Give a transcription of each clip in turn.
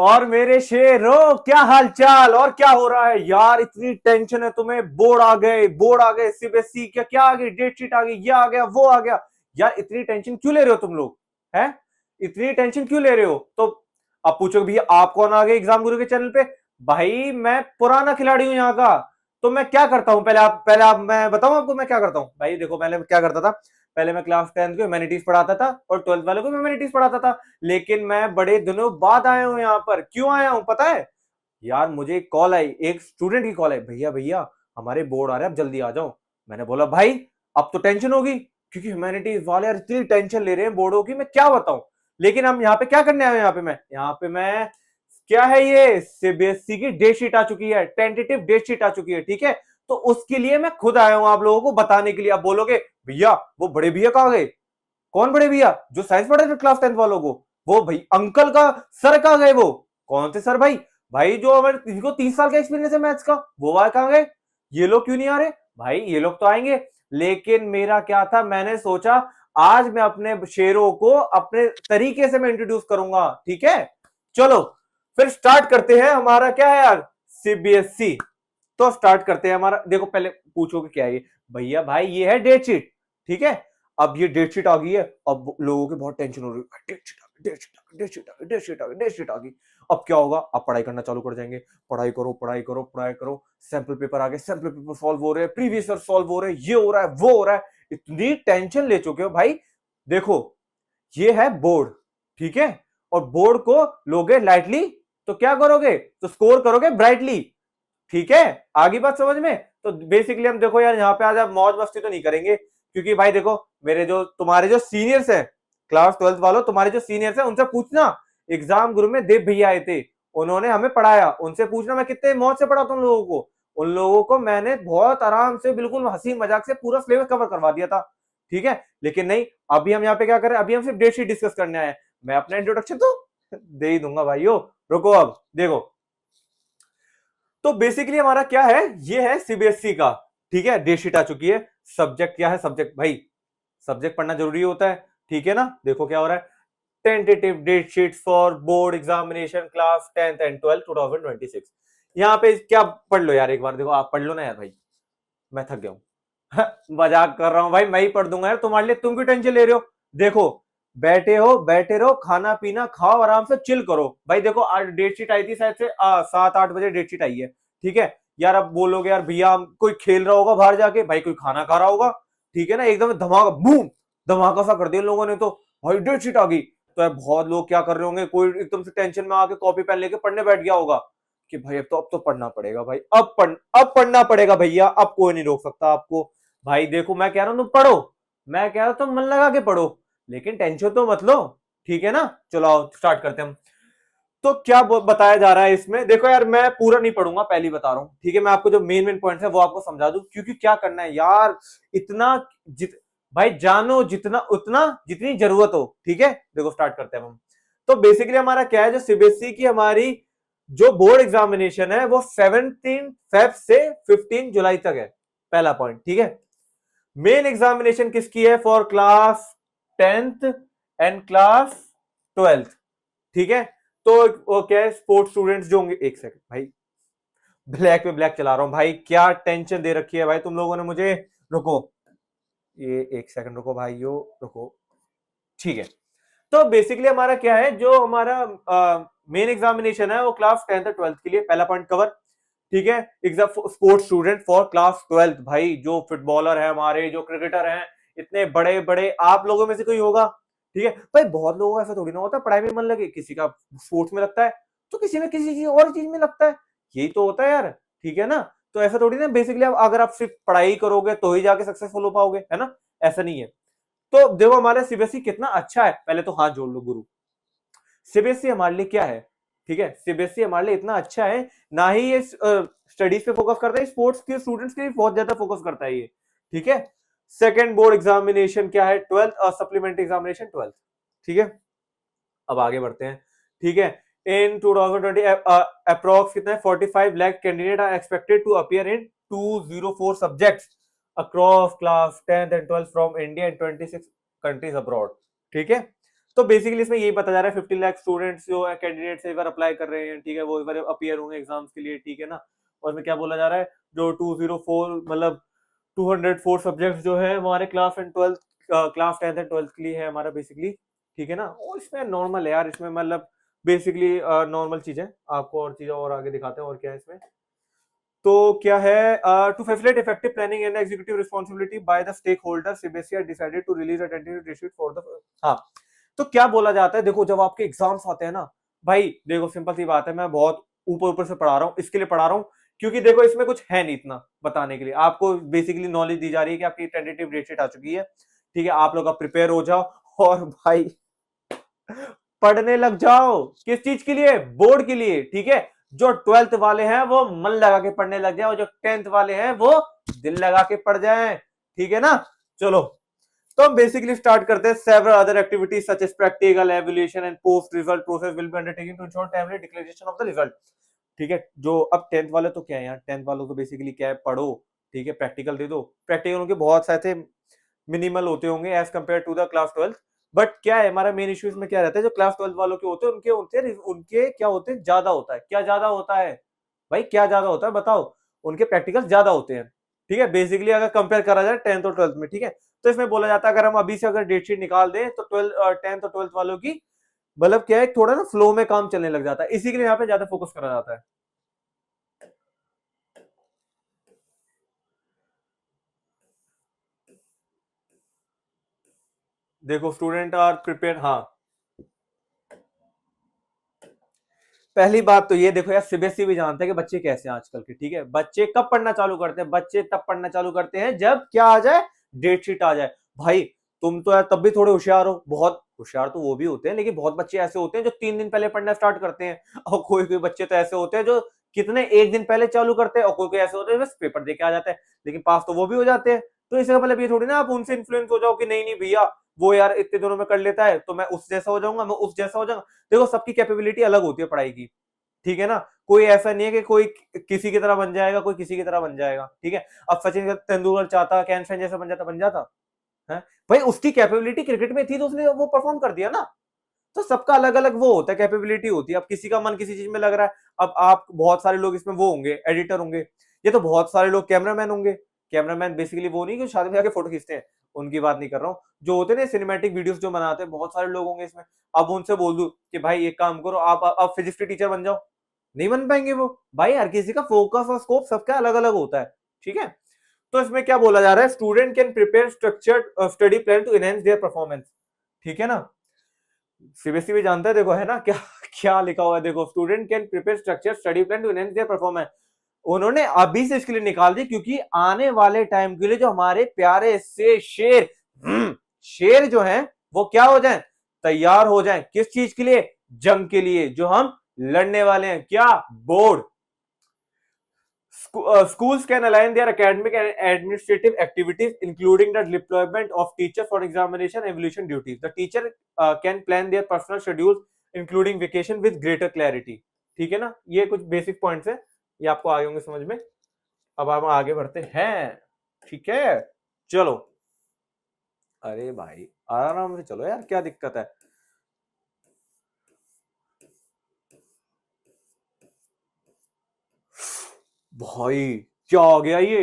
और मेरे शेरों, क्या हालचाल और क्या हो रहा है यार? इतनी टेंशन है तुम्हें? बोर्ड आ गए सीबीएसई, क्या क्या आ गई, डेट शीट आ गई, ये आ गया वो आ गया। यार इतनी टेंशन क्यों ले रहे हो तुम लोग? हैं? इतनी टेंशन क्यों ले रहे हो? तो अब पूछो भैया, आप कौन आ गए एग्जाम गुरु के चैनल पे? भाई मैं पुराना खिलाड़ी हूं यहाँ का। तो मैं क्या करता हूँ, पहले आप मैं बताऊं आपको मैं क्या करता हूँ। भाई देखो, पहले मैं क्या करता था। पहले मैं क्लास 10 को ह्यूमैनिटीज पढ़ाता था और 12th वालों को ह्यूमैनिटीज पढ़ाता था। लेकिन मैं बड़े दिनों बाद आया हूं यहाँ पर। क्यों आया हूं पता है? यार मुझे एक कॉल आई, एक स्टूडेंट की कॉल आई, भैया भैया हमारे बोर्ड आ रहे हैं, अब जल्दी आ जाओ। मैंने बोला भाई अब तो टेंशन होगी, क्योंकि ह्यूमैनिटीज वाले यार इतनी टेंशन ले रहे हैं बोर्डों की, मैं क्या बताऊं। लेकिन हम यहाँ पे क्या करने आए हैं? यहाँ पे मैं क्या है, ये सीबीएसई की डेट शीट आ चुकी है, टेंटेटिव डेट शीट आ चुकी है, ठीक है। तो उसके लिए मैं खुद आया हूं आप लोगों को बताने के लिए। आप बोलोगे भैया वो बड़े भैया कहाँ गए? कौन बड़े भैया? जो साइंस पढ़े थे क्लास 10 वालों को? वो भाई अंकल का सर कहाँ गए? वो कौन से सर भाई? भाई जो हमारे जिनको 30 साल का एक्सपीरियंस है मैथ्स का, वो वाले कहाँ गए? ये लोग क्यों नहीं आ रहे? भाई ये लोग तो आएंगे। लेकिन मेरा क्या था, मैंने सोचा आज मैं अपने शेरों को अपने तरीके से मैं इंट्रोड्यूस करूंगा, ठीक है। चलो फिर स्टार्ट करते हैं। हमारा क्या है यार? सीबीएसई। तो स्टार्ट करते हैं हमारा। देखो पहले पूछोगे क्या है ये? भैया भाई ये है डेट शीट, ठीक है। अब ये डेट शीट आ गई है, अब लोगों की बहुत टेंशन हो रही है, डेट शीट आ गई, डेट शीट आ गई, डेट शीट आ गई, डेट शीट आ गई, डेट शीट आ गई। अब क्या होगा? अब पढ़ाई करना चालू कर जाएंगे। पढ़ाई करो पढ़ाई करो पढ़ाई करो। सैंपल पेपर आ गए, सैंपल पेपर सॉल्व हो रहे हैं, प्रीवियस ईयर सॉल्व हो रहे हैं, ये हो रहा है वो हो रहा है। इतनी टेंशन ले चुके हो भाई। देखो ये है बोर्ड, ठीक है। और बोर्ड को लोगे लाइटली तो क्या करोगे? तो स्कोर करोगे ब्राइटली, ठीक है। आगे बात समझ में? तो बेसिकली हम देखो यार, यहाँ पे आज आप मौज मस्ती तो नहीं करेंगे, क्योंकि भाई देखो मेरे जो तुम्हारे जो सीनियर्स हैं, क्लास 12th वालों, तुम्हारे जो सीनियर्स हैं उनसे पूछना। एग्जाम गुरु में देव भैया आए थे, उन्होंने हमें पढ़ाया, उनसे पूछना मैं कितने मौज से पढ़ाता हूँ लोगों को। उन लोगों को मैंने बहुत आराम से, बिल्कुल हंसी मजाक से पूरा सिलेबस कवर करवा दिया था, ठीक है। लेकिन नहीं, अभी हम यहाँ पे क्या करें? अभी हम सिर्फ डेट शीट डिस्कस करने आए हैं। मैं अपना इंट्रोडक्शन तो दे ही दूंगा भाइयों। रुको अब देखो। तो बेसिकली हमारा क्या है, ये है सीबीएसई का, ठीक है। डेट शीट आ चुकी है। सब्जेक्ट क्या है? सब्जेक्ट भाई, सब्जेक्ट पढ़ना जरूरी होता है, ठीक है ना। देखो क्या हो रहा है, tentative date sheet for board examination class 10th and 12th 2026। यहाँ पे क्या पढ़ लो यार, एक बार देखो आप पढ़ लो ना यार भाई, मैं थक गया हूं। मजाक कर रहा हूं भाई, मैं ही पढ़ दूंगा यार तुम्हारे लिए, तुम क्यों टेंशन ले रहे हो? देखो बैठे रहो, खाना पीना खाओ, आराम से चिल करो। भाई देखो आज डेट शीट आई थी शायद से 7-8 बजे डेट शीट आई है, ठीक है। यार अब बोलोगे यार भैया कोई खेल रहा होगा बाहर जाके, भाई कोई खाना खा रहा होगा, ठीक है ना। एकदम धमाका बूम, धमाका सा कर दिया लोगों ने तो, भाई डेट शीट आ गई। तो यार बहुत लोग क्या कर रहे होंगे, कोई एकदम से टेंशन में आके कॉपी पेन लेके पढ़ने बैठ गया होगा कि भाई अब तो पढ़ना पड़ेगा भाई, अब पढ़ना पड़ेगा भैया, अब कोई नहीं रोक सकता आपको। भाई देखो मैं कह रहा हूं तुम पढ़ो, मैं कह रहा हूं तुम मन लगा के पढ़ो, लेकिन टेंशन तो मत लो, ठीक है ना। चलो आओ स्टार्ट करते हैं हम। तो क्या बताया जा रहा है इसमें? देखो यार मैं पूरा नहीं पढ़ूंगा, पहले बता रहा हूं, ठीक है। मैं आपको जो मेन मेन पॉइंट्स है वो आपको समझा दूं, क्योंकि क्या करना है यार, इतना भाई जानो जितना उतना जितनी जरूरत हो, ठीक है। देखो स्टार्ट करते हैं हम। तो बेसिकली हमारा क्या है, जो सीबीएसई की हमारी जो बोर्ड एग्जामिनेशन है वो 17 फेब से 15 जुलाई तक है, पहला पॉइंट, ठीक है। मेन एग्जामिनेशन किसकी है? For class 10th and class 12th, ठीक है। तो वो क्या है, स्पोर्ट्स स्टूडेंट्स जो होंगे, एक सेकंड भाई, ब्लैक पे ब्लैक चला रहा हूं भाई, क्या टेंशन दे रखी है भाई तुम लोगों ने मुझे। रुको, ये एक सेकंड रुको भाइयों, रुको, ठीक है। तो बेसिकली हमारा क्या है, जो हमारा मेन एग्जामिनेशन है वो क्लास 10th और 12th के लिए, पहला पॉइंट कवर, ठीक है। Exam sports student for class 12th, भाई जो फुटबॉलर है हमारे, जो क्रिकेटर हैं, इतने बड़े बड़े आप लोगों में से कोई होगा, ठीक है भाई। बहुत लोगों का ऐसा थोड़ी ना होता है पढ़ाई में मन लगे, किसी का स्पोर्ट्स में लगता है, तो किसी में किसी चीज और चीज में लगता है, यही तो होता है यार, ठीक है ना। तो ऐसा थोड़ी ना बेसिकली अगर आप सिर्फ पढ़ाई करोगे तो ही जाके सक्सेसफुल हो पाओगे, है ना, ऐसा नहीं है। तो देखो हमारा सीबीएसई कितना अच्छा है, पहले तो हाथ जोड़ लो गुरु। सीबीएसई हमारे लिए क्या है, ठीक है। सीबीएसई हमारे लिए इतना अच्छा है, ना ही ये स्टडीज पे फोकस करता है, स्पोर्ट्स के स्टूडेंट्स के लिए बहुत ज्यादा फोकस करता है ये, ठीक है। सेकंड बोर्ड एग्जामिनेशन क्या है? 12th सप्लीमेंट्री एग्जामिनेशन 12th, ठीक है। अब आगे बढ़ते हैं, ठीक है। इन 2020 अप्रोक्स कितना है, 45 lakh candidate are expected to appear in 204 subjects across class 10th and 12th from India and 26 countries abroad, ठीक है। तो बेसिकली इसमें यही पता जा रहा है 50 लाख स्टूडेंट्स जो है कैंडिडेट्स एक बार अप्लाई कर रहे हैं, ठीक है, वो एक बार अपीयर होंगे एग्जाम्स के लिए, ठीक है ना। और में क्या बोला जा रहा है, जो 204 मतलब 204 सब्जेक्ट जो है हमारे class and twelfth, class 10th and 12th के लिए है हमारा बेसिकली, ठीक है ना। और इसमें नॉर्मल है यार, इसमें मतलब बेसिकली नॉर्मल चीज है, आपको और चीजें और आगे दिखाते हैं और क्या है इसमें। तो क्या है, to facilitate effective planning and executive responsibility by the stakeholder, CBSE has decided to release a tentative date sheet for the, हाँ। तो क्या बोला जाता है, देखो जब आपके एग्जाम्स आते हैं ना भाई, देखो सिंपल सी बात है, मैं बहुत ऊपर ऊपर से पढ़ा रहा हूँ, इसके लिए पढ़ा रहा हूँ क्योंकि देखो इसमें कुछ है नहीं इतना बताने के लिए, आपको बेसिकली नॉलेज दी जा रही है कि आपकी टेंटेटिव डेट शीट आ चुकी है, ठीक है, आप लोग अब प्रिपेयर हो जाओ और भाई पढ़ने लग जाओ। किस चीज के लिए, बोर्ड के लिए, ठीक है। जो 12th वाले हैं वो मन लगा के पढ़ने लग जाए, और जो 10th वाले हैं वो दिल लगा के पढ़ जाएं, ठीक है ना। चलो, तो हम बेसिकली स्टार्ट करते हैं। Several other activities such as practical evaluation and post result process will be undertaken to ensure timely declaration of the result, ठीक है। जो अब 10th वाले तो क्या है यार, 10th वालों को बेसिकली क्या है, पढ़ो, ठीक है, प्रैक्टिकल दे दो, प्रैक्टिकल उनके बहुत सारे मिनिमल होते होंगे as compare to the class 12th। But क्या है हमारा मेन इश्यू इसमें क्या रहता है, जो क्लास 12th वालों के होते हैं उनके उनके क्या होते हैं, ज्यादा होता है, क्या ज्यादा होता है भाई, क्या ज्यादा होता है बताओ, उनके प्रैक्टिकल ज्यादा होते हैं, ठीक है, बेसिकली अगर कंपेयर करा जाए 10th और 12th में, ठीक है। तो इसमें बोला जाता है अगर हम अभी से अगर डेट शीट निकाल दें तो 10th और 12th वालों की मतलब क्या है, थोड़ा ना फ्लो में काम चलने लग जाता है, इसी के लिए यहाँ पे ज्यादा फोकस करा जाता है। देखो स्टूडेंट आर प्रिपेयर, हाँ, पहली बात तो ये देखो यार, सीबीएसई भी जानते हैं कि बच्चे कैसे हैं आजकल के, ठीक है। बच्चे कब पढ़ना चालू करते हैं, बच्चे तब पढ़ना चालू करते हैं जब क्या आ जाए, डेट शीट आ जाए। भाई तुम तो यार तब भी थोड़े होशियार हो, बहुत होशियार तो वो भी होते हैं, लेकिन बहुत बच्चे ऐसे होते हैं जो 3 दिन पहले पढ़ना स्टार्ट करते हैं, और कोई कोई बच्चे तो ऐसे होते हैं जो कितने एक दिन पहले चालू करते हैं, और कोई कोई ऐसे होते हैं बस पेपर दे के आ जाते हैं, लेकिन पास तो वो भी हो जाते हैं। तो इसका मतलब ये थोड़ी ना आप उनसे इन्फ्लुएंस हो जाओ कि नहीं नहीं भैया वो यार इतने दिनों में कर लेता है तो मैं उस जैसा हो जाऊंगा, मैं उस जैसा हो जाऊंगा। देखो सबकी कैपेबिलिटी अलग होती है पढ़ाई की, ठीक है ना। कोई ऐसा नहीं है कि कोई किसी की तरह बन जाएगा, कोई किसी की तरह बन जाएगा, ठीक है। अब सचिन तेंदुलकर चाहता कैन फैन जैसा बन जाता है भाई, उसकी कैपेबिलिटी क्रिकेट में थी तो उसने वो परफॉर्म कर दिया ना। तो सबका अलग अलग वो होता है, कैपेबिलिटी होती है। अब किसी का मन किसी चीज में लग रहा है, अब आप बहुत सारे लोग इसमें वो होंगे एडिटर होंगे, ये तो बहुत सारे लोग कैमरामैन होंगे। कैमरामैन बेसिकली वो नहीं कि शादी में जाके फोटो खींचते हैं, उनकी बात नहीं कर रहा हूँ, जो होते हैं ना सिनेमैटिक वीडियोस जो बनाते हैं, बहुत सारे लोग होंगे इसमें। अब उनसे बोल दूं कि भाई एक काम करो, आप फिजिक्स के टीचर बन जाओ, नहीं बन पाएंगे वो भाई, हर किसी का फोकस और स्कोप सबका अलग अलग होता है, ठीक है। तो इसमें क्या बोला जा रहा है, student can prepare structured study plan to enhance their performance, ठीक है ना। सीबीएसई भी जानता है, देखो है ना क्या क्या लिखा हुआ है, देखो student can prepare structure study plan to enhance their performance. उन्होंने अभी से इसके लिए निकाल दी क्योंकि आने वाले टाइम के लिए जो हमारे प्यारे से शेर शेर जो हैं वो क्या हो जाएं, तैयार हो जाएं, किस चीज के लिए, जंग के लिए जो हम लड़ने वाले हैं, क्या, board. Schools can align their academic and administrative activities, including the deployment of teachers for examination and evaluation duties. The teacher can plan their personal schedules, including vacation, with greater clarity. ठीक है ना, ये कुछ basic points है, ये आपको आगे होंगे समझ में। अब हम आगे बढ़ते हैं, ठीक है, चलो। अरे भाई आराम से चलो यार, क्या दिक्कत है। भाई क्या आ गया ये,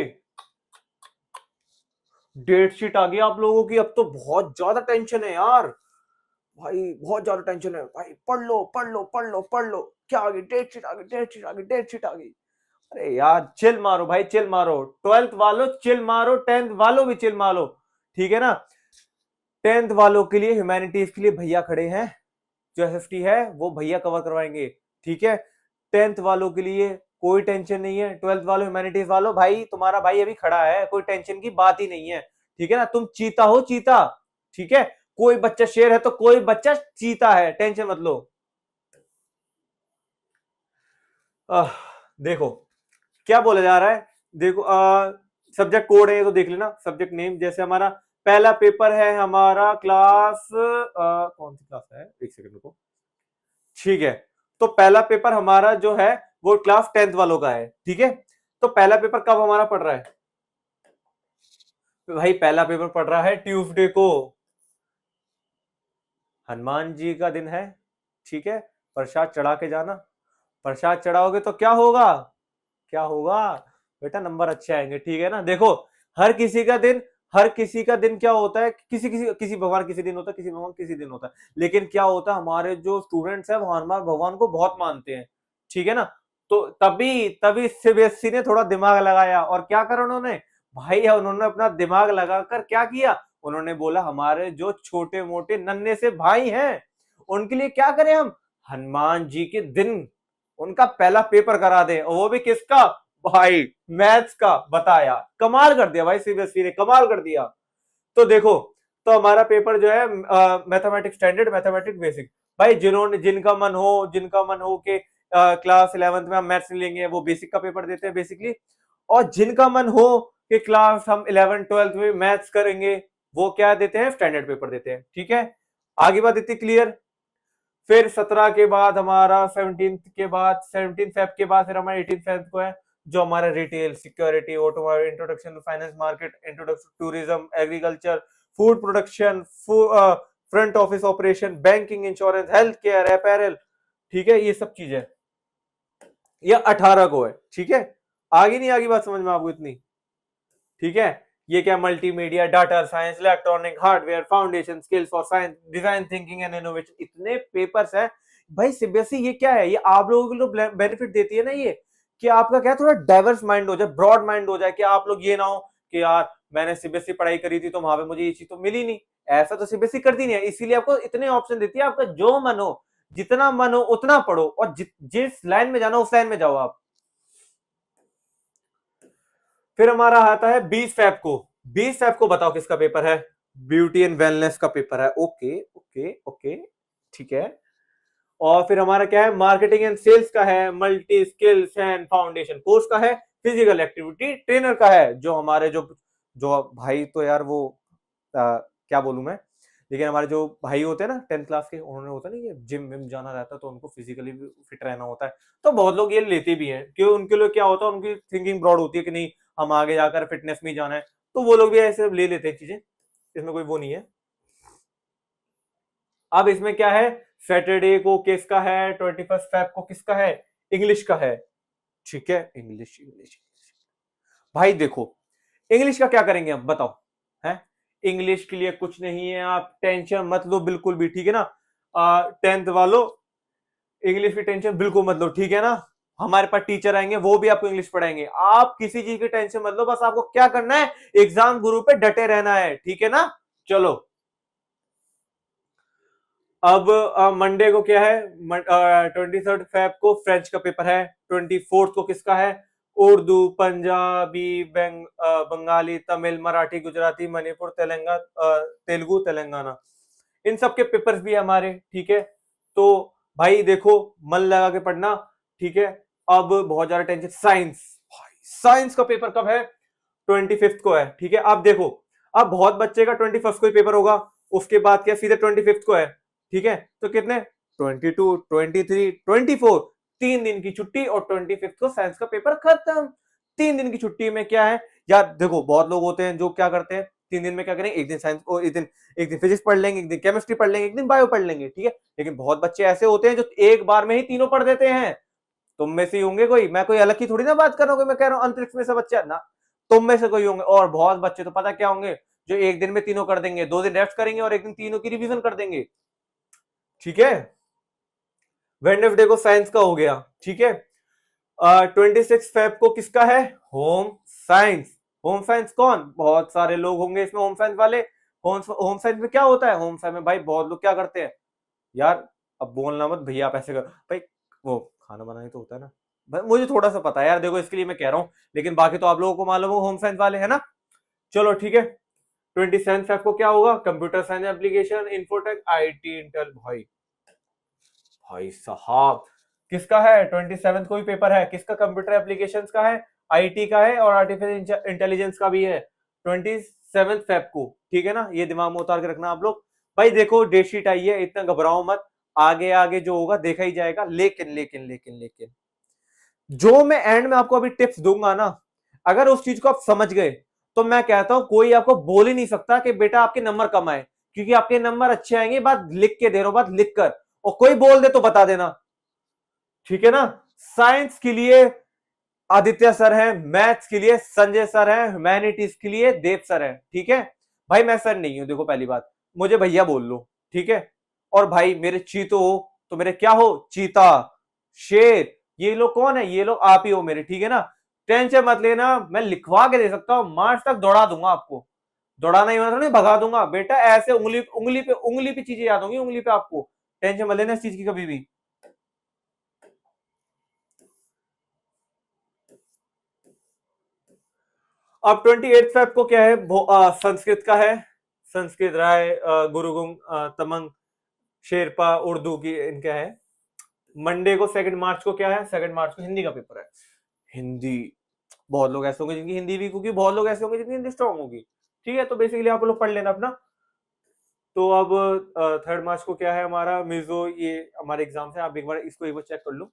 डेट शीट आ गई आप लोगों की, अब तो बहुत ज्यादा टेंशन है यार, भाई बहुत ज्यादा टेंशन है भाई, पढ़ लो पढ़ लो पढ़ लो पढ़ लो, क्या आ गई, डेट शीट आ गई, डेट शीट आ गई, डेट शीट आ गई। अरे यार चिल मारो भाई, चिल मारो, 12th वालों चिल मारो, 10th वालों भी चिल मारो, ठीक है ना। 10th वालों के लिए ह्यूमैनिटीज के लिए भैया खड़े हैं, जो एसएसटी है वो भैया कवर करवाएंगे, ठीक है। 10th वालों के लिए कोई टेंशन नहीं है, 12th वालों ह्यूमैनिटीज वालों भाई तुम्हारा भाई अभी खड़ा है, कोई टेंशन की बात ही नहीं है, ठीक है ना। तुम चीता हो चीता, ठीक है, कोई बच्चा शेर है तो कोई बच्चा चीता है, टेंशन मत लो। देखो क्या बोला जा रहा है, देखो सब्जेक्ट कोड है ये तो देख लेना, सब्जेक्ट नेम जैसे हमारा पहला पेपर है हमारा क्लास कौन सी क्लास है, एक सेकंड रुको, ठीक है। तो पहला पेपर हमारा जो है वो क्लास 10th वालों का है, ठीक है। तो पहला पेपर कब हमारा पढ़ रहा है, भाई पहला पेपर पढ़ रहा है ट्यूसडे को, हनुमान जी का दिन है, ठीक है, प्रसाद चढ़ा के जाना। प्रसाद चढ़ाओगे तो क्या होगा, क्या होगा बेटा, नंबर अच्छे आएंगे, ठीक है ना। देखो हर किसी का दिन, हर किसी का दिन क्या होता है, किसी किसी किसी भगवान किसी दिन होता है, किसी भगवान किसी दिन होता है, लेकिन क्या होता है, हमारे जो स्टूडेंट्स हैं वो हनुमान भगवान को बहुत मानते हैं, ठीक है ना। तो तभी तभी सीबीएसई ने थोड़ा दिमाग लगाया और क्या करा उन्होंने, भाई उन्होंने अपना दिमाग लगाकर क्या किया, उन्होंने बोला हमारे जो छोटे मोटे नन्हे से भाई हैं उनके लिए क्या करें हम, हनुमान जी के दिन उनका पहला पेपर करा दें, और वो भी किसका, भाई मैथ्स का। बताया, कमाल कर दिया भाई, सीबीएसई ने कमाल कर दिया। तो देखो, तो हमारा पेपर जो है मैथमेटिक्स स्टैंडर्ड, मैथमेटिक्स बेसिक, भाई जिन्होंने, जिनका मन हो कि क्लास 11th में हम मैथ्स नहीं लेंगे, वो बेसिक का पेपर देते हैं बेसिकली। और जिनका मन हो कि क्लास हम 11 12th में मैथ्स करेंगे, वो क्या देते हैं, स्टैंडर्ड पेपर देते हैं, ठीक है। आगे बात इतनी क्लियर। फिर 17 के बाद हमारा 17 के बाद, 17 फेब के बाद फिर हमारा 18 फेब को है जो हमारा retail, security, automobile, introduction to finance market, introduction to tourism, agriculture, food production, front office operation, banking, insurance, health care, apparel, ठीक है, ये सब चीजें। ये 18 को है, ठीक है। आगे नहीं, आगे बात समझ में आपको इतनी, ठीक है। ये क्या, multimedia, data science, electronic, hardware, foundation, skills for science, design thinking and innovation, इतने पेपर्स है भाई। सीबीएसई ये क्या है, ये आप लोगों को बेनिफिट देती है ना, ये कि आपका क्या, थोड़ा डाइवर्स माइंड हो जाए, ब्रॉड माइंड हो जाए, कि आप लोग ये ना हो कि यार मैंने सीबीएसई पढ़ाई करी थी तो वहां पे मुझे ये चीज तो मिली नहीं। ऐसा तो सीबीएसई करती नहीं है, इसीलिए आपको इतने ऑप्शन देती है, आपका जो मन हो, जितना मन हो उतना पढ़ो, और जिस लाइन में जाना उस लाइन में जाओ आप। फिर हमारा आता है 20 फैब को। 20 फैब को बताओ किसका पेपर है, ब्यूटी एंड वेलनेस का पेपर है। ओके ओके ओके, ठीक है। और फिर हमारा क्या है, मार्केटिंग एंड सेल्स का है, multi skills and foundation course का है, फिजिकल एक्टिविटी ट्रेनर का है, जो हमारे जो जो भाई तो यार वो क्या बोलूं मैं, लेकिन हमारे जो भाई होते हैं ना 10th क्लास के, उन्होंने होता नहीं, जिम विम जाना रहता है तो उनको फिजिकली भी फिट रहना होता है, तो बहुत लोग ये लेते भी हैं, क्यों, उनके लिए क्या होता है, उनकी थिंकिंग ब्रॉड होती है कि नहीं हम आगे जाकर फिटनेस में जाना है, तो वो लोग भी ऐसे ले लेते हैं चीजें, इसमें कोई वो नहीं है। अब इसमें क्या है, सैटरडे को किसका है, 21 फेब को किसका है, इंग्लिश का है, ठीक है। इंग्लिश इंग्लिश भाई देखो, इंग्लिश का क्या करेंगे हम बताओ, है इंग्लिश के लिए कुछ नहीं है, आप टेंशन मत लो बिल्कुल भी, ठीक है ना। 10th वालों, इंग्लिश की टेंशन बिल्कुल मत लो, ठीक है ना। हमारे पास टीचर आएंगे, वो भी आपको इंग्लिश पढ़ाएंगे, आप किसी चीज की टेंशन मत लो, बस आपको क्या करना है, एग्जाम गुरु पे डटे रहना है, ठीक है ना। चलो, अब मंडे को क्या है, 23rd फेब को फ्रेंच का पेपर है, 24th को किसका है, उर्दू, पंजाबी, बंगाली, तमिल, मराठी, गुजराती, मणिपुर, तेलुगु, तेलंगाना, इन सब के पेपर्स भी है हमारे, ठीक है। तो भाई देखो, मन लगा के पढ़ना, ठीक है। अब बहुत ज्यादा टेंशन, साइंस, साइंस का पेपर कब है, 25th को है, ठीक है। अब देखो, अब बहुत बच्चे का 21st को ही पेपर होगा, उसके बाद क्या सीधे 25th को है, ठीक है। तो कितने, 22, 23, 24, 3 दिन की छुट्टी, और 25th को साइंस का पेपर खत्म। 3 दिन की छुट्टी में क्या है यार, देखो बहुत लोग होते हैं जो क्या करते हैं, 3 दिन में क्या करेंगे, एक दिन साइंस और एक दिन फिजिक्स पढ़ लेंगे, एक दिन केमिस्ट्री पढ़ लेंगे, एक दिन बायो पढ़ लेंगे, ठीक है। लेकिन बहुत बच्चे ऐसे होते हैं जो एक बार में ही तीनों पढ़ देते हैं। तुम में से ही होंगे कोई, मैं कोई अलग की थोड़ी ना बात कर रहा हूँ, मैं कह रहा हूँ अंतरिक्ष में से बच्चे ना, तुम में से कोई होंगे। और बहुत बच्चे तो पता क्या होंगे, जो एक दिन में तीनों कर देंगे, 2 दिन रेस्ट करेंगे और एक दिन तीनों की रिवीजन कर देंगे, ठीक है। वेडनेसडे को साइंस का हो गया, ठीक है। 26 फेब को किसका है, होम साइंस। होम साइंस कौन, बहुत सारे लोग होंगे इसमें होम साइंस वाले। होम साइंस में क्या होता है, होम साइंस में भाई बहुत लोग क्या करते हैं यार, अब बोलना मत भैया आप ऐसे करो भाई, वो खाना बनाना तो होता है ना भाई, मुझे थोड़ा सा पता है यार, देखो इसके लिए मैं कह रहा हूँ, लेकिन बाकी तो आप लोगों को मालूम हो, होम साइंस वाले है ना। चलो ठीक है। 27 फेब को क्या होगा, computer science application, infotech, IT, Intel, भाई भाई साहब किसका है, 27 को ही पेपर है, किसका, कंप्यूटर एप्लीकेशन का है, आईटी का है, और आर्टिफिशियल इंटेलिजेंस का भी है, 27 फेब को, ठीक है ना। ये दिमाग में उतार के रखना आप लोग। भाई देखो डेट शीट आई है, इतना घबराओ मत, आगे आगे जो होगा देखा ही जाएगा, लेकिन लेकिन लेकिन लेकिन जो मैं एंड में आपको अभी टिप्स दूंगा ना, अगर उस चीज को आप समझ गए, तो मैं कहता हूं कोई आपको बोल ही नहीं सकता कि बेटा आपके नंबर कम आए, क्योंकि आपके नंबर अच्छे आएंगे, बात लिख के दे रहा हूं, बात लिख कर, और कोई बोल दे तो बता देना, ठीक है ना। साइंस के लिए आदित्य सर है, मैथ्स के लिए संजय सर है, ह्यूमैनिटीज के लिए देव सर है, ठीक है। भाई मैं सर नहीं हूं, देखो पहली बात, मुझे भैया बोल लो, ठीक है। और भाई मेरे चीतो हो तो मेरे क्या हो, चीता, शेर, ये लोग कौन है, ये लोग आप ही हो मेरे, ठीक है ना। टेंशन मत लेना, मैं लिखवा के दे सकता हूं, मार्च तक दौड़ा दूंगा आपको, दौड़ाना ही मतलब नहीं, भगा दूंगा बेटा, ऐसे उंगली उंगली पे चीजें याद होंगी, उंगली पे आपको, टेंशन मत लेना इस चीज की कभी भी। अब 28 फेब को क्या है, संस्कृत का है, संस्कृत राय, गुरुगुंग, तमंग, शेरपा, उर्दू की इनका है। मंडे को 2 मार्च को क्या है, 2 मार्च को हिंदी का पेपर है। हिंदी, बहुत लोग ऐसे होंगे जिनकी हिंदी वीक होगी, बहुत लोग ऐसे होंगे जिनकी हिंदी स्ट्रांग होगी, ठीक है। तो बेसिकली आप लोग पढ़ लेना अपना। तो अब 3 मार्च को क्या है हमारा, मिजो, ये हमारे एग्जाम है, आप एक बार चेक कर लो,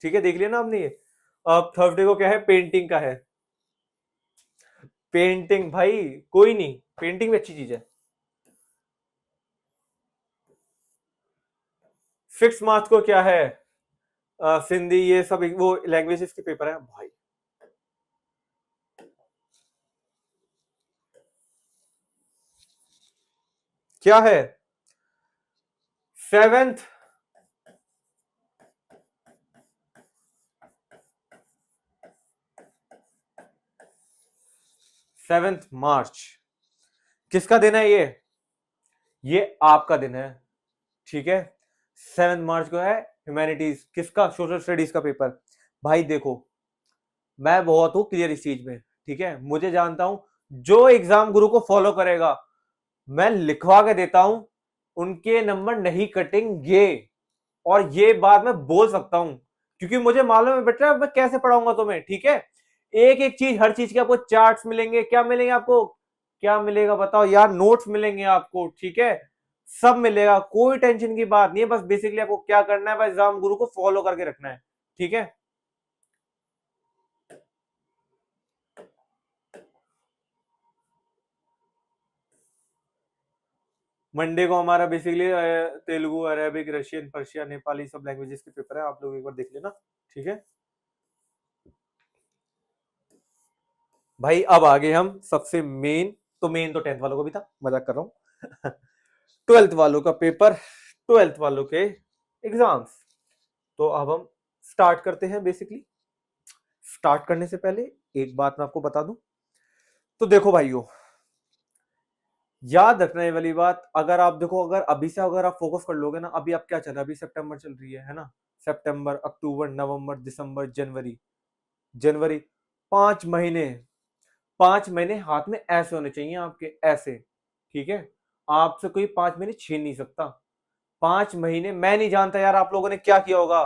ठीक है, देख लिया ना आपने ये। अब थर्सडे को क्या है, पेंटिंग का है। पेंटिंग भाई कोई नहीं, पेंटिंग भी अच्छी चीज है। 6 मार्च को क्या है, सिंधी, ये सब वो लैंग्वेजेस के पेपर है भाई। क्या है, 7th, 7 मार्च किसका दिन है ये आपका दिन है, ठीक है। 7 मार्च को है ह्यूमैनिटीज, किसका, सोशल स्टडीज का पेपर। भाई देखो, मैं बहुत हूं क्लियर इस चीज में, ठीक है, मुझे जानता हूं, जो एग्जाम गुरु को फॉलो करेगा, मैं लिखवा के देता हूं, उनके नंबर नहीं कटेंगे, और ये बात मैं बोल सकता हूं, क्योंकि मुझे मालूम है बेटा मैं कैसे पढ़ाऊंगा तुम्हें, ठीक है। एक एक चीज, हर चीज के आपको चार्ट्स मिलेंगे, क्या मिलेंगे आपको, क्या मिलेगा बताओ यार, नोट्स मिलेंगे आपको, ठीक है, सब मिलेगा, कोई टेंशन की बात नहीं है, बस बेसिकली आपको क्या करना है, बस एग्जाम गुरु को फॉलो करके रखना है, ठीक है। मंडे को हमारा basically Telugu, Arabic, Russian, Persia, Nepali, सब लैंग्वेजेस के पेपर है, आप लोग एक बार देख लेना, ठीक है भाई। अब आगे हम सबसे मेन, तो मेन तो 10th वालों को भी था, मजाक कर रहा हूं 12th वालों का पेपर, 12th वालों के एग्जाम्स। तो अब हम स्टार्ट करते हैं। बेसिकली स्टार्ट करने से पहले एक बात मैं आपको बता दूं, तो देखो भाइयों, याद रखने वाली बात, अगर आप देखो, अगर अभी से अगर आप फोकस कर लोगे ना, अभी आप क्या चल रहा है, अभी सितंबर चल रही है ना, सितंबर, अक्टूबर, नवंबर, दिसंबर, जनवरी, जनवरी, 5 महीने, 5 महीने हाथ में ऐसे होने चाहिए आपके, ऐसे, ठीक है। आपसे कोई 5 महीने छीन नहीं सकता। 5 महीने मैं नहीं जानता यार आप लोगों ने क्या किया होगा,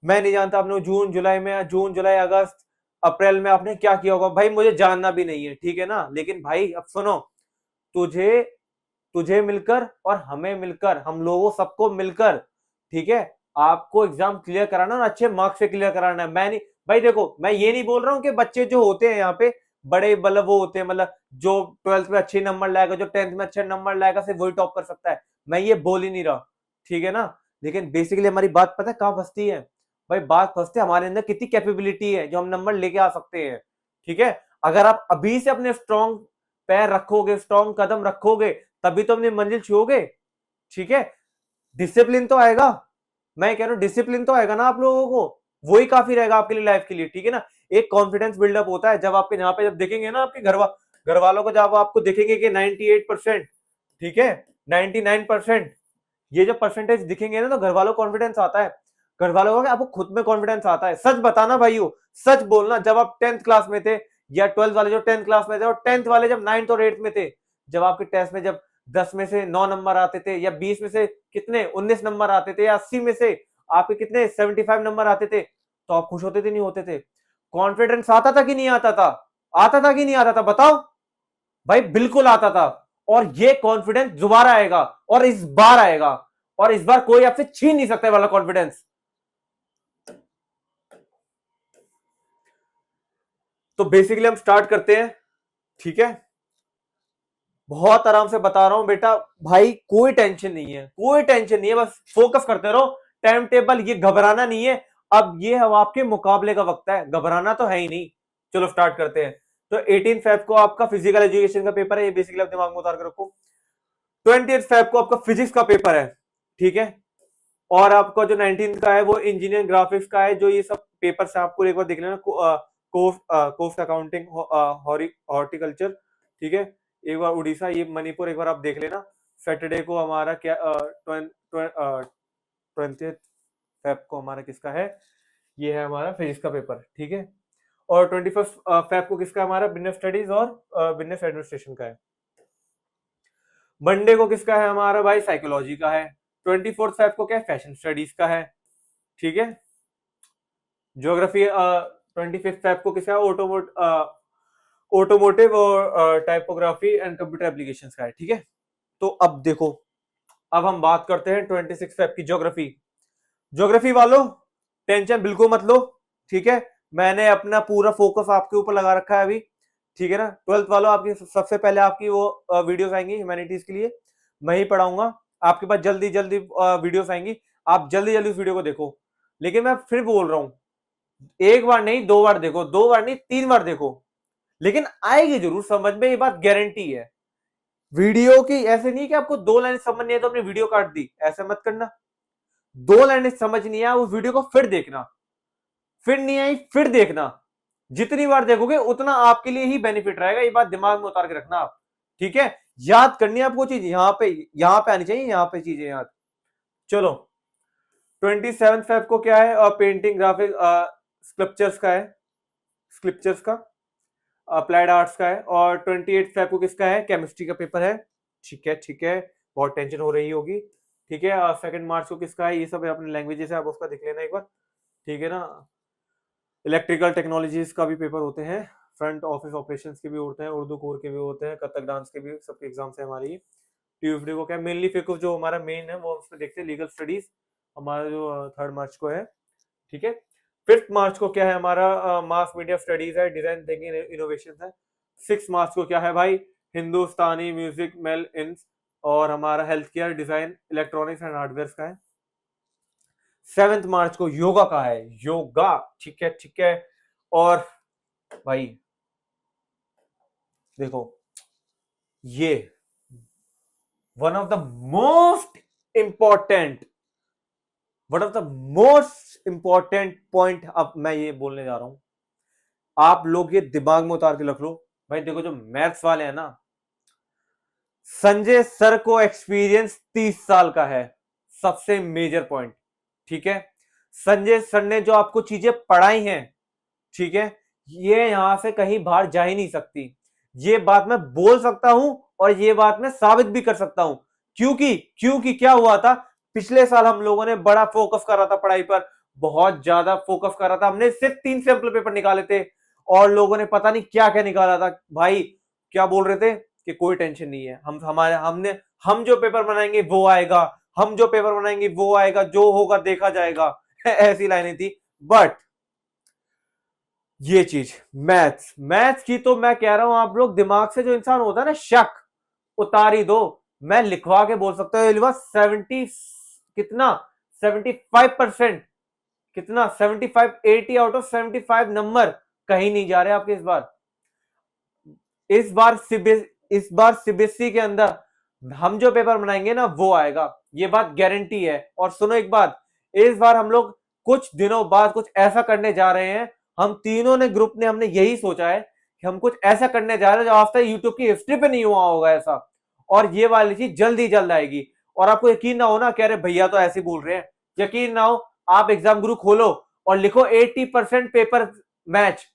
मैं नहीं जानता आपने जून जुलाई में, जून जुलाई अगस्त अप्रैल में आपने क्या किया होगा, भाई मुझे जानना भी नहीं है, ठीक है ना। लेकिन भाई अब सुनो, तुझे तुझे मिलकर और हमें मिलकर, हम लोगों सबको मिलकर, ठीक है, आपको एग्जाम क्लियर कराना और अच्छे मार्क्स से क्लियर कराना है। मैं नहीं, भाई देखो, मैं ये नहीं बोल रहा हूं कि बच्चे जो होते हैं यहाँ पे बड़े, मतलब वो होते हैं, मतलब जो 12th में अच्छे नंबर लाएगा, जो 10th में अच्छे नंबर लाएगा, सिर्फ वही टॉप कर सकता है, मैं ये बोल ही नहीं रहा, ठीक है ना। लेकिन बेसिकली हमारी बात पता है कहां फंसती है, भाई बात फंसती है हमारे अंदर कितनी कैपेबिलिटी है जो हम नंबर लेके आ सकते हैं, ठीक है। अगर आप अभी से अपने स्ट्रॉन्ग पैर रखोगे, स्ट्रॉन्ग कदम रखोगे, तभी तो अपनी मंजिल छूओगे, ठीक है। डिसिप्लिन तो आएगा, मैं कह रहा हूं डिसिप्लिन तो आएगा ना आप लोगों को, वही काफी रहेगा आपके लिए, लाइफ के लिए, ठीक है ना। एक कॉन्फिडेंस बिल्डअप होता है जब आपके यहाँ पे जब देखेंगे ना आपके घर वालों को, जब आपको देखेंगे कि 98%, ठीक है, 99%, ये जो परसेंटेज दिखेंगे ना, तो घर वालों को कॉन्फिडेंस आता है, घर वालों को आपको खुद में कॉन्फिडेंस आता है। सच बताना भाइयों, सच बोलना, जब आप 10th क्लास में थे, या 12th वाले जो 10th क्लास में थे, और 10th वाले जब 9th और 8th में थे, जब आपके टेस्ट में जब 10 में से 9 नंबर आते थे, या 20 में से कितने 19 नंबर आते थे, या 80 में से आपके कितने 75 नंबर आते थे, तो आप खुश होते थे नहीं होते थे, कॉन्फिडेंस आता था कि नहीं आता था, आता था कि नहीं आता था, बताओ भाई, बिल्कुल आता था। और ये कॉन्फिडेंस दोबारा आएगा, और इस बार आएगा, और इस बार कोई आपसे छीन नहीं सकता वाला कॉन्फिडेंस। तो बेसिकली हम स्टार्ट करते हैं, ठीक है। बहुत आराम से बता रहा हूं बेटा भाई, कोई टेंशन नहीं है, कोई टेंशन नहीं है, बस फोकस करते रहो। टाइम टेबल, ये घबराना नहीं है। अब ये अब आपके मुकाबले का वक्त है, घबराना तो है ही नहीं। चलो स्टार्ट करते हैं। तो 18 फेब को आपका फिजिकल एजुकेशन का पेपर है, ये बेसिकली आप दिमाग में उतार कर रखो। 20 फेब को आपका फिजिक्स का पेपर है, ठीक है। और आपका जो 19 का है वो इंजीनियरिंग ग्राफिक्स का है। जो ये सब पेपर से आपको एक बार देख लेना, कोस्ट अकाउंटिंग, हॉर्टिकल्चर, ठीक है। एक बार उड़ीसा, ये मणिपुर एक बार आप देख लेना। सैटरडे को हमारा क्या 20 फेब को हमारा किसका है, ये है हमारा फिजिक्स का पेपर, ठीक है। और 21 फेब को किसका हमारा बिजनेस स्टडीज और बिजनेस एडमिनिस्ट्रेशन का है। मंडे को किसका है हमारा भाई, साइकोलॉजी का है। 24 फेब को क्या है, फैशन स्टडीज का है, ठीक है। ज्योग्राफी 25 फेब को किसका है, ऑटोमोटिव और टाइपोग्राफी एंड कंप्यूटर एप्लीकेशंस का है, ठीक है। तो अब देखो, अब हम बात करते हैं 26 फेब की ज्योग्राफी। ज्योग्राफी वालों टेंशन बिल्कुल मत लो, ठीक है। मैंने अपना पूरा फोकस आपके ऊपर लगा रखा है अभी, ठीक है ना। 12th वालों, आपकी सबसे पहले आपकी वो वीडियोस आएंगी ह्यूमैनिटीज के लिए, मैं ही पढ़ाऊंगा। आपके पास जल्दी जल्दी वीडियोस आएंगी, आप जल्दी जल्दी उस वीडियो को देखो। लेकिन मैं फिर बोल रहा हूं, एक बार नहीं 2 बार देखो, 2 बार नहीं 3 बार देखो, लेकिन आएगी जरूर समझ में, ये बात गारंटी है। वीडियो की ऐसे नहीं कि आपको 2 लाइन समझ नहीं है तो अपनी वीडियो काट दी, ऐसा मत करना। 2 लाइनें समझ नहीं आया, उस वीडियो को फिर देखना, फिर नहीं आई फिर देखना। जितनी बार देखोगे उतना आपके लिए ही बेनिफिट रहेगा, ये बात दिमाग में उतार के रखना आप, ठीक है। याद करनी है आपको चीज, यहां पे आनी चाहिए, यहां पे चीजें याद। चलो 27 फेब को क्या है, पेंटिंग ग्राफिक स्कल्पचर्स का है, स्कल्पचर्स का अप्लाइड आर्ट्स का है। और 28 फेब को किसका है, केमिस्ट्री का पेपर है, ठीक है, ठीक है। बहुत टेंशन हो रही होगी, ठीक है। 2 मार्च को किसका है, ये सब अपने लैंग्वेजेस है, आप उसका देख लेना एक बार, ठीक है ना। इलेक्ट्रिकल टेक्नोलॉजीज का भी पेपर होते हैं, फ्रंट ऑफिस ऑपरेशंस के भी होते हैं, उर्दू कोर के भी होते हैं, कथक डांस के भी, सबके एग्जाम्स है हमारी। ट्यूसडे को क्या मेनली फिर जो हमारा मेन है वो उसमें देखते हैं, लीगल स्टडीज हमारा जो 3 मार्च को है, ठीक है। 5 मार्च को क्या है हमारा, मास मीडिया स्टडीज है, डिजाइन थिंकिंग इनोवेशन है। 6 मार्च को क्या है भाई, हिंदुस्तानी म्यूजिक मेल इन, और हमारा health care design electronics and hardware का है। 7 मार्च को योगा का है, योगा, ठीक है, ठीक है। और भाई देखो, ये one of the most important one of the most important point अब मैं ये बोलने जा रहा हूं, आप लोग ये दिमाग में उतार के रख लो। भाई देखो, जो मैथ्स वाले हैं ना, संजय सर को एक्सपीरियंस 30 साल का है, सबसे मेजर पॉइंट, ठीक है। संजय सर ने जो आपको चीजें पढ़ाई हैं, ठीक है, ये यहां से कहीं बाहर जा ही नहीं सकती। ये बात मैं बोल सकता हूं और ये बात मैं साबित भी कर सकता हूं। क्योंकि क्योंकि क्या हुआ था, पिछले साल हम लोगों ने बड़ा फोकस कर रहा था पढ़ाई पर, बहुत ज्यादा फोकस कर रहा था, हमने सिर्फ 3 सैंपल पेपर निकाले थे, और लोगों ने पता नहीं क्या क्या निकाला था भाई। क्या बोल रहे थे कि कोई टेंशन नहीं है, हम जो पेपर बनाएंगे वो आएगा, हम जो पेपर बनाएंगे वो आएगा, जो होगा देखा जाएगा। ऐसी लाइनें थी। बट ये चीज मैथ्स मैथ्स की तो मैं कह रहा हूं, आप लोग दिमाग से जो इंसान होता है ना, शक उतार ही दो। मैं लिखवा के बोल सकता हूँ 70 कितना 75%, कितना 75 80 आउट ऑफ 75 नंबर कहीं नहीं जा रहे आपके इस बार। इस बार सीबीएसई के अंदर हम जो पेपर बनाएंगे ना वो आएगा, ये बात गारंटी है। और सुनो एक बात, इस बार हम लोग कुछ दिनों बाद कुछ ऐसा करने जा रहे हैं, हम तीनों ने ग्रुप ने हमने यही सोचा है कि हम कुछ ऐसा करने जा रहे हैं जो आज तक यूट्यूब की हिस्ट्री पे नहीं हुआ होगा ऐसा। और ये वाली चीज जल्दी जल्द आएगी। और आपको यकीन ना हो ना, कह रहे भैया तो ऐसे बोल रहे हैं, यकीन ना हो, आप एग्जाम गुरु खोलो और लिखो 80% पेपर मैच,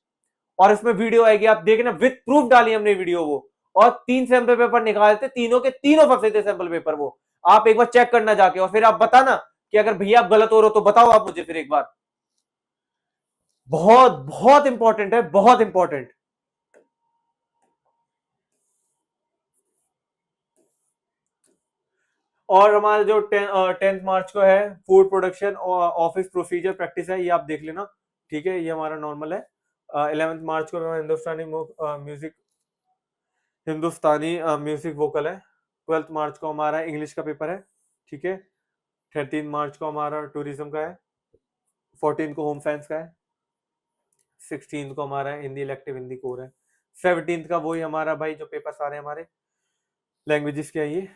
और इसमें वीडियो आएगी, आप देखना, विद प्रूफ डाली हमने वीडियो वो। और 3 सैंपल पेपर निकाले थे, तीनों के तीनों फंसे थे सैंपल पेपर वो। आप एक बार चेक करना जाके, और फिर आप बताना कि अगर भैया आप गलत हो रहे हो तो बताओ आप मुझे फिर एक बार। बहुत बहुत इंपॉर्टेंट है, बहुत इंपॉर्टेंट। और हमारा जो 10 मार्च को है, food production office procedure practice है, ये आप देख लेना, ठीक है, ये हमारा नॉर्मल है। 11 मार्च को हिंदुस्तानी म्यूजिक हिंदुस्तानी म्यूजिक वोकल है। 12 मार्च को हमारा इंग्लिश का पेपर है, ठीक है। 13 मार्च को हमारा टूरिज्म का है। 14 को होम साइंस का है। 16 को हमारा हिंदी इलेक्टिव हिंदी कोर है। 17 का वही हमारा भाई जो पेपर सारे हमारे लैंग्वेजेस के है ये।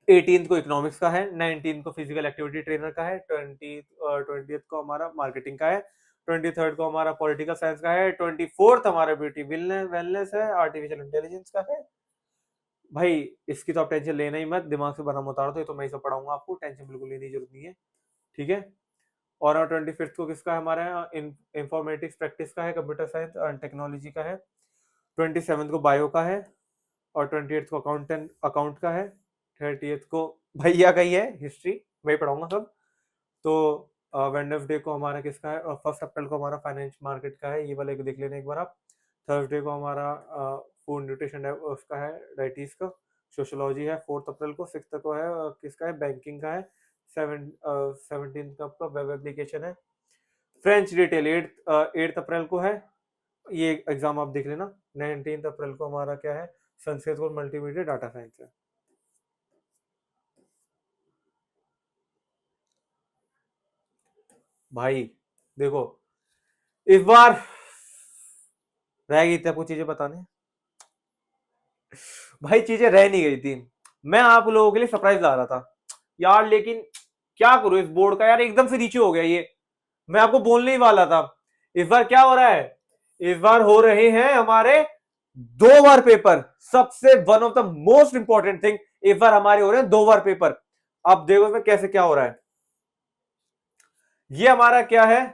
18 को इकोनॉमिक्स का है। 19 को फिजिकल एक्टिविटी ट्रेनर का है। 20 को हमारा मार्केटिंग का है। 23 को हमारा पॉलिटिकल साइंस का है। 24 हमारा ब्यूटी वेलनेस है। आर्टिफिशियल इंटेलिजेंस का है। भाई इसकी तो आप टेंशन लेना ही मत, दिमाग से भरम उतार दो, ये तो मैं ही सब पढ़ाऊंगा आपको, टेंशन बिल्कुल लेने की जरूरत नहीं है, ठीक है। और 25 को किसका है हमारा इंफॉर्मेटिक्स प्रैक्टिस का है, कंप्यूटर साइंस एंड टेक्नोलॉजी का है। 27 को बायो का है। और 28 को अकाउंट का है। 30 को भैया का ही है हिस्ट्री, वही पढ़ाऊंगा सब। तो वेडनेसडे को हमारा किसका है, और 1 अप्रैल को हमारा फाइनेंस मार्केट का है, ये वाला एक देख लेना एक बार आप। थर्सडे को हमारा फूड न्यूट्रिशन है उसका है, डाइटिस का। सोशोलॉजी है 4 अप्रैल को। 6 को है किसका है, बैंकिंग का है। 17 का आपका वेब एप्लीकेशन है। फ्रेंच डिटेल 8 अप्रैल को है, ये एग्जाम आप देख लेना। 19 अप्रैल को हमारा क्या है, संस्कृत और मल्टीमीडिया डाटा साइंस है। भाई देखो इस बार रह गई थी आपको चीजें बताने, भाई चीजें रह नहीं गई थी। मैं आप लोगों के लिए सरप्राइज ला रहा था यार, लेकिन क्या करूं इस बोर्ड का यार, एकदम से नीचे हो गया ये। मैं आपको बोलने ही वाला था। इस बार क्या हो रहा है, इस बार हो रहे हैं हमारे 2 बार पेपर। सबसे one of the most important thing, इस बार हमारे हो रहे हैं 2 बार पेपर। अब देखो इसमें कैसे क्या हो रहा है। ये हमारा क्या है,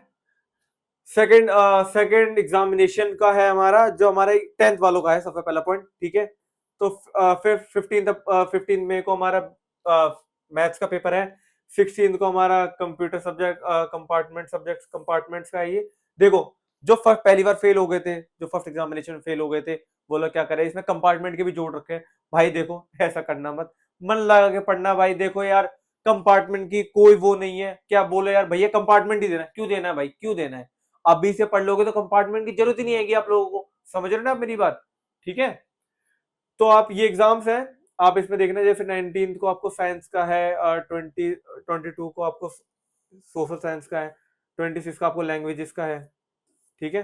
सेकंड एग्जामिनेशन का है हमारा, जो हमारे 10th वालों का है सबसे पहला पॉइंट, ठीक है। तो फिर 15 मई को हमारा मैथ्स का पेपर है। 16 को हमारा कंप्यूटर सब्जेक्ट कंपार्टमेंट्स का है ये। देखो जो फर्स्ट पहली बार फेल हो गए थे, जो फर्स्ट एग्जामिनेशन में फेल हो गए थे, वो लोग क्या करे, इसमें कंपार्टमेंट के भी जोड़ रखे हैं। भाई देखो ऐसा करना मत, मन लगा के पढ़ना भाई। देखो यार कंपार्टमेंट की कोई वो नहीं है, क्या बोलो यार भैया कंपार्टमेंट ही देना, क्यों देना है भाई, क्यों देना है। अभी से पढ़ लोगे तो कंपार्टमेंट की जरूरत ही नहीं आएगी आप लोगों को, समझ रहे हो ना आप मेरी बात, ठीक है। तो आप ये एग्जाम्स हैं, आप इसमें देखना, जैसे 19 को आपको साइंस का है, 22 को आपको सोशल साइंस का है। 26 का आपको लैंग्वेजेस का है, ठीक है।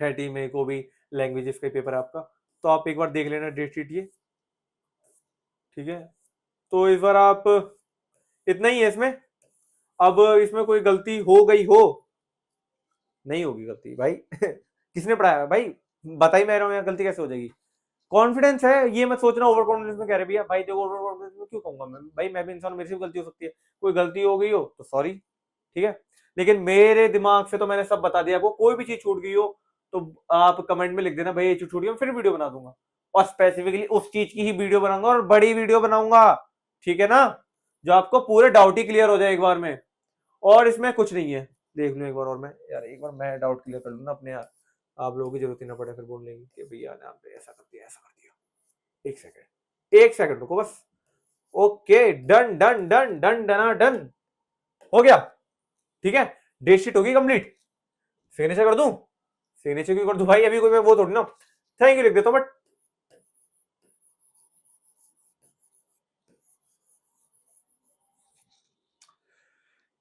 30 मई को भी लैंग्वेजेस का पेपर है आपका। तो आप एक बार देख लेना डेट शीट ये, ठीक है। तो इस बार आप इतना ही है इसमें। अब इसमें कोई गलती हो गई हो, नहीं होगी गलती भाई किसने पढ़ाया भाई, बता ही मैं रहा हूँ यार, गलती कैसे हो जाएगी। कॉन्फिडेंस है ये, मैं सोच रहा हूँ ओवर कॉन्फिडेंस में कह रहे भैया, भाई देखो ओवर कॉन्फिडेंस में क्यों कहूंगा मैं भाई, मैं भी इंसान, मेरे से भी गलती हो सकती है। कोई गलती हो गई हो तो सॉरी, ठीक है। लेकिन मेरे दिमाग से तो मैंने सब बता दिया आपको, कोई भी चीज छूट गई हो तो आप कमेंट में लिख देना भाई ये चीज छूट गई, मैं फिर वीडियो बना दूंगा, और स्पेसिफिकली उस चीज की ही वीडियो बनाऊंगा, और बड़ी वीडियो बनाऊंगा, ठीक है ना, जो आपको पूरे डाउट ही क्लियर हो जाए एक बार में। और इसमें कुछ नहीं है, देख लो एक बार, और मैं यार एक बार मैं डाउट क्लियर कर लूँ ना अपने यार, आप लोगों की जरूरत ही ना पड़े फिर बोलने की कि भैया ने आप ऐसा कर दिया ऐसा कर दिया। एक सेकंड, एक सेकंड रुको बस। Okay done done done done डना डन, हो गया, ठीक है। डेट शीट होगी कंप्लीट, सिग्नेचर कर दूं, सिग्नेचर क्यों कर दूं भाई, अभी कोई मैं वो थोड़ी ना थैंक यू लिख देता हूं, बट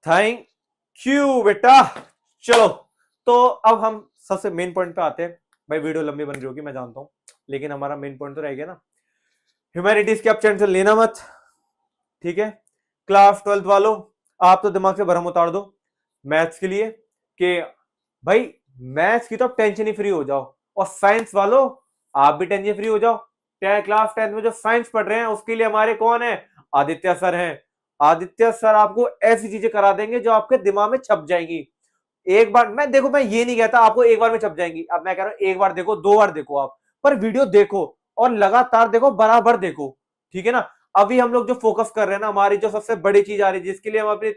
थैंक यू बेटा। चलो तो अब हम सबसे मेन पॉइंट पे आते हैं। भाई वीडियो लंबी बन रही होगी मैं जानता हूं, लेकिन हमारा मेन पॉइंट तो रह गया ना। ह्यूमैनिटीज की आप टेंशन लेना मत, ठीक है। क्लास 12th वालों, आप तो दिमाग से भरम उतार दो मैथ्स के लिए, कि भाई मैथ्स की तो आप टेंशन ही फ्री हो जाओ। और साइंस वालों आप भी टेंशन फ्री हो जाओ। क्लास 10th में जो साइंस पढ़ रहे हैं उसके लिए हमारे कौन है, आदित्य सर हैं। आदित्य सर आपको ऐसी चीजें करा देंगे जो आपके दिमाग में छप जाएंगी। एक बार मैं देखो, मैं ये नहीं कहता आपको एक बार में छप जाएंगी, अब मैं कह रहा हूं एक बार देखो, 2 बार देखो आप, पर वीडियो देखो और लगातार देखो, बराबर देखो, ठीक है ना। अभी हम लोग जो फोकस कर रहे हैं ना, हमारी जो सबसे बड़ी चीज आ रही है जिसके लिए हम अपने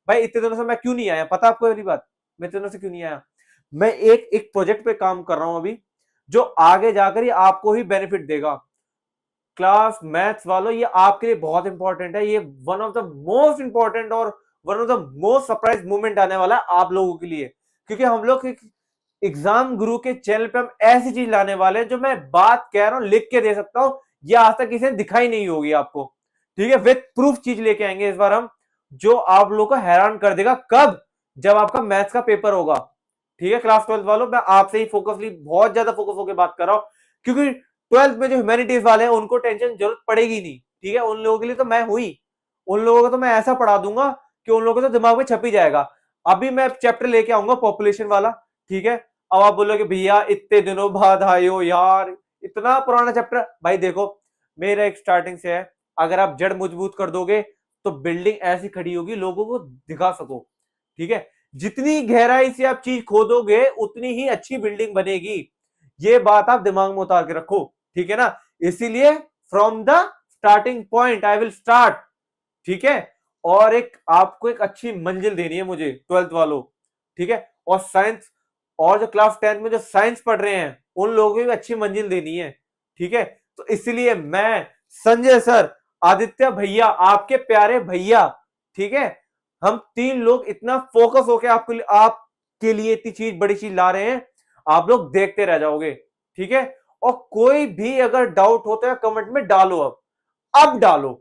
भाई इतने दिनों से मैं क्यों नहीं आया, पता आपको मेरी बात, मैं इतने दिनों से क्यों नहीं आया। मैं एक एक प्रोजेक्ट पे काम कर रहा हूं अभी, जो आगे जाकर ही आपको ही बेनिफिट देगा। क्लास मैथ्स वालों ये आपके लिए बहुत इंपॉर्टेंट है, ये one of the most important और one of the most surprise movement आने वाला है आप लोगों के लिए, क्योंकि हम लोग एग्जाम गुरु के चैनल पे हम ऐसी चीज लाने वाले हैं जो मैं बात कह रहा हूं लिख के दे सकता हूं, ये आज तक किसी ने दिखाई नहीं होगी आपको। ठीक है, विद प्रूफ चीज लेके आएंगे इस बार हम, जो आप लोगों को हैरान कर देगा। कब? जब आपका मैथ्स का पेपर होगा। ठीक है क्लास 12 वालों, मैं आपसे ही फोकसली बहुत ज्यादा फोकस होकर बात कर रहा हूं, क्योंकि 12th में जो ह्यूमैनिटीज वाले हैं उनको टेंशन जरूरत पड़ेगी नहीं। ठीक है, उन लोगों के लिए तो मैं हुई, उन लोगों को तो मैं ऐसा पढ़ा दूंगा कि उन लोगों के तो दिमाग में छप ही जाएगा। अभी मैं चैप्टर लेके आऊंगा पॉपुलेशन वाला। ठीक है, अब आप बोलोगे भैया इतने दिनों बाद आए हो यार, इतना पुराना चैप्टर। भाई देखो, मेरा एक स्टार्टिंग से है, अगर आप जड़ मजबूत कर दोगे तो बिल्डिंग ऐसी खड़ी होगी लोगों को दिखा सको। ठीक है, जितनी गहराई से आप चीज खोदोगे उतनी ही अच्छी बिल्डिंग बनेगी, ये बात आप दिमाग में उतार के रखो। ठीक है ना, इसीलिए from the starting point I will start. ठीक है, और एक आपको एक अच्छी मंजिल देनी है मुझे 12th वालों। ठीक है, और साइंस, और जो क्लास 10 में जो साइंस पढ़ रहे हैं उन लोगों को भी अच्छी मंजिल देनी है। ठीक है, तो इसलिए मैं, संजय सर, आदित्य भैया, आपके प्यारे भैया, ठीक है, हम तीन लोग इतना फोकस होके आपके लिए इतनी चीज, बड़ी चीज ला रहे हैं, आप लोग देखते रह जाओगे। ठीक है, और कोई भी अगर डाउट होता है कमेंट में डालो, अब डालो।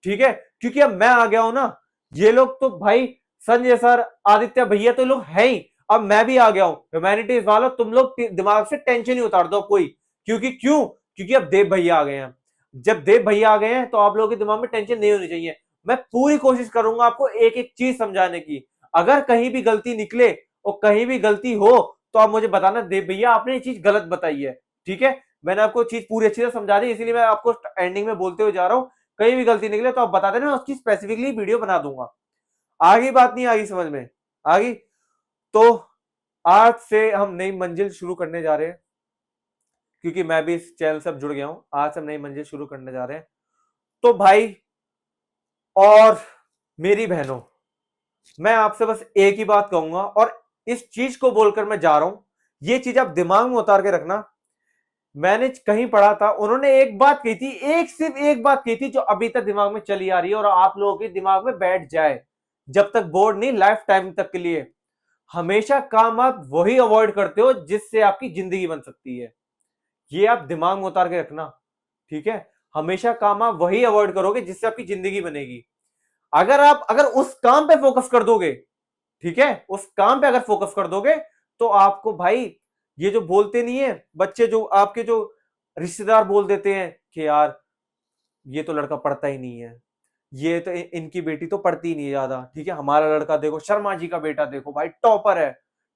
ठीक है, क्योंकि अब मैं आ गया हूं ना, ये लोग तो भाई, संजय सर, आदित्य भैया तो लोग हैं ही, अब मैं भी आ गया हूं। ह्यूमैनिटीज वालों, तुम लोग दिमाग से टेंशन ही उतार दो कोई, क्योंकि अब देव भैया आ गए हैं। जब देव भैया आ गए हैं तो आप लोगों के दिमाग में टेंशन नहीं होनी चाहिए। मैं पूरी कोशिश करूंगा आपको एक एक चीज समझाने की। अगर कहीं भी गलती निकले और कहीं भी गलती हो तो आप मुझे बताना, देव भैया आपने ये चीज गलत बताई है। ठीक है, मैंने आपको चीज पूरी अच्छी से समझा दी, इसलिए मैं आपको एंडिंग में बोलते हुए जा रहा हूं, कहीं भी गलती निकले तो आप बता देना, उसकी स्पेसिफिकली वीडियो बना दूंगा। आगे बात नहीं आगी समझ में? आगी? तो आज से हम नई मंजिल शुरू करने जा रहे हैं, क्योंकि मैं भी इस चैनल से अब जुड़ गया हूं। आज से हम नई मंजिल शुरू करने जा रहे हैं। तो भाई और मेरी बहनों, मैं आपसे बस एक ही बात कहूंगा, और इस चीज को बोलकर मैं जा रहा हूं, ये चीज आप दिमाग में उतार के रखना। मैंने कहीं पढ़ा था, उन्होंने एक बात कही थी, सिर्फ एक बात कही थी, जो अभी तक दिमाग में चली आ रही है और आप लोगों के दिमाग में बैठ जाए, जब तक बोर्ड नहीं, लाइफ टाइम तक के लिए। हमेशा काम आप वही अवॉइड करते हो जिससे आपकी जिंदगी बन सकती है, ये आप दिमाग में उतार के रखना। ठीक है, हमेशा काम आप वही अवॉइड करोगे जिससे आपकी जिंदगी बनेगी। अगर उस काम पे फोकस कर दोगे, ठीक है, उस काम पे अगर फोकस कर दोगे, तो आपको भाई, ये जो बोलते नहीं है बच्चे, जो आपके जो रिश्तेदार बोल देते हैं कि यार ये तो लड़का पढ़ता ही नहीं है, ये तो इनकी बेटी तो पढ़ती ही नहीं ज्यादा। ठीक है, हमारा लड़का देखो, शर्मा जी का बेटा देखो भाई टॉपर है।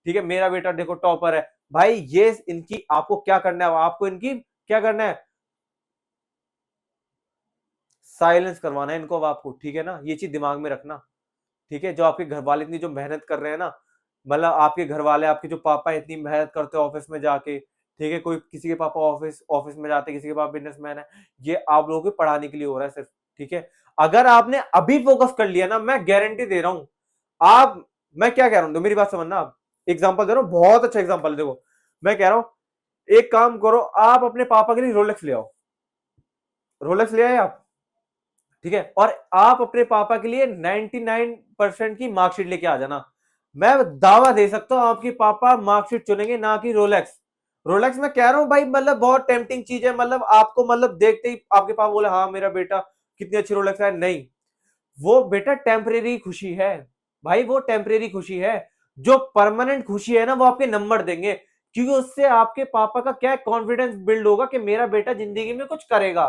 ठीक है, मेरा बेटा देखो टॉपर है। भाई ये इनकी, आपको क्या करना है, आपको इनकी क्या करना है, साइलेंस करवाना है इनको अब आपको। ठीक है ना, ये चीज दिमाग में रखना। ठीक है, जो आपके घर वाले इतनी जो मेहनत कर रहे हैं ना, मतलब आपके घर वाले, आपके जो पापा इतनी मेहनत करते हैं ऑफिस में जाके, ठीक है, कोई किसी के पापा ऑफिस ऑफिस में जाते हैं, किसी के पापा बिजनेसमैन है, ये आप लोगों को पढ़ाने के लिए हो रहा है सिर्फ। ठीक है, अगर आपने अभी फोकस कर लिया ना, मैं गारंटी दे रहा हूं आप, मैं क्या कह रहा हूं, तो मेरी बात समझना आप, एग्जाम्पल दे रहा हूं, बहुत अच्छा एग्जाम्पल। देखो मैं कह रहा हूं, एक काम करो, आप अपने पापा के लिए रोलेक्स ले आओ, रोलेक्स ले आए आप। ठीक है, और आप अपने पापा के लिए 99% की मार्कशीट लेके आ जाना। मैं दावा दे सकता हूं आपके पापा मार्कशीट चुनेंगे, ना कि रोलेक्स। रोलेक्स मैं कह रहा हूं भाई, मतलब बहुत टेम्पटिंग चीज है, मतलब आपको, मतलब देखते ही आपके पापा बोले हाँ मेरा बेटा कितनी अच्छी रोलेक्स है। नहीं, वो बेटा टेम्परेरी खुशी है भाई, वो टेम्परेरी खुशी है। जो परमानेंट खुशी है ना, वो आपके नंबर देंगे, क्योंकि उससे आपके पापा का क्या कॉन्फिडेंस बिल्ड होगा कि मेरा बेटा जिंदगी में कुछ करेगा।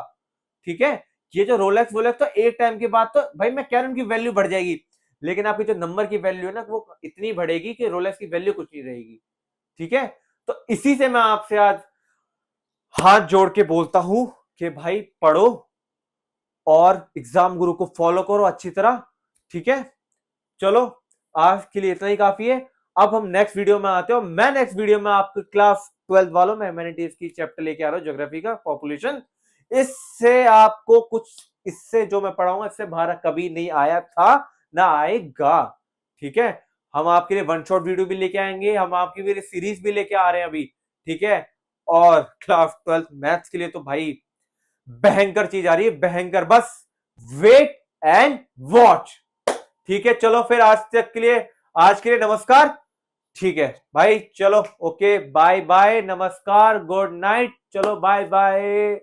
ठीक है, ये जो रोलेक्स वोलेक्स तो एक टाइम के बाद तो भाई मैं कह रहा हूं उनकी वैल्यू बढ़ जाएगी, लेकिन आपकी जो नंबर की वैल्यू है ना, वो इतनी बढ़ेगी कि रोलेक्स की वैल्यू कुछ नहीं रहेगी। ठीक है, तो इसी से मैं आपसे आज हाथ जोड़ के बोलता हूं कि भाई पढ़ो और एग्जाम गुरु को फॉलो करो अच्छी तरह। ठीक है, चलो आज के लिए इतना ही काफी है। अब हम नेक्स्ट वीडियो में आते हो, मैं नेक्स्ट वीडियो में आपके क्लास 12 वालों में ह्यूमैनिटीज की चैप्टर लेके आ रहा हूं, ज्योग्राफी का पॉपुलेशन। इससे आपको कुछ, इससे जो मैं पढ़ाऊंगा इससे बाहर कभी नहीं आया था, ना आएगा। ठीक है, हम आपके लिए वन शॉट वीडियो भी लेके आएंगे, हम आपके लिए सीरीज भी लेके आ रहे हैं अभी। ठीक है, और क्लास 12 मैथ्स के लिए तो भाई भयंकर चीज आ रही है, भयंकर। बस वेट एंड वॉच। ठीक है, चलो फिर आज के लिए नमस्कार। ठीक है भाई, चलो ओके, बाय बाय, नमस्कार, गुड नाइट, चलो बाय बाय।